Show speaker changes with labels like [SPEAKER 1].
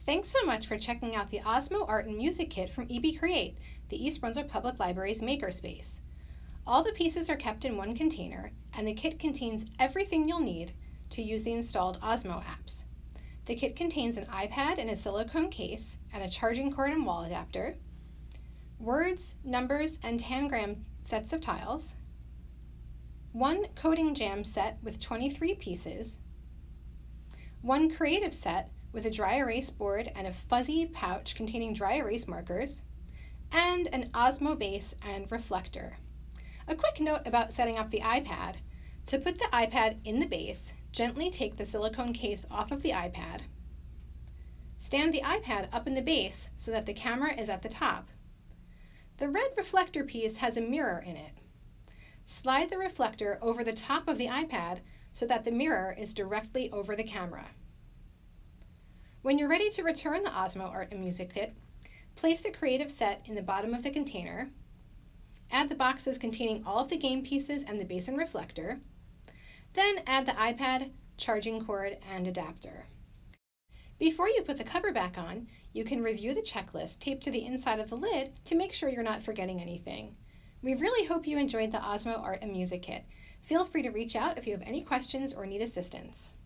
[SPEAKER 1] Thanks so much for checking out the Osmo Art and Music Kit from EB Create, the East Brunswick Public Library's makerspace. All the pieces are kept in one container, and the kit contains everything you'll need to use the installed Osmo apps. The kit contains an iPad in a silicone case and a charging cord and wall adapter, words, numbers, and tangram sets of tiles, one coding jam set with 23 pieces, one creative set with a dry erase board and a fuzzy pouch containing dry erase markers, and an Osmo base and reflector. A quick note about setting up the iPad. To put the iPad in the base, gently take the silicone case off of the iPad. Stand the iPad up in the base so that the camera is at the top. The red reflector piece has a mirror in it. Slide the reflector over the top of the iPad so that the mirror is directly over the camera. When you're ready to return the Osmo Art and Music Kit, place the creative set in the bottom of the container, add the boxes containing all of the game pieces and the base and reflector, then add the iPad, charging cord, and adapter. Before you put the cover back on, you can review the checklist taped to the inside of the lid to make sure you're not forgetting anything. We really hope you enjoyed the Osmo Art and Music Kit. Feel free to reach out if you have any questions or need assistance.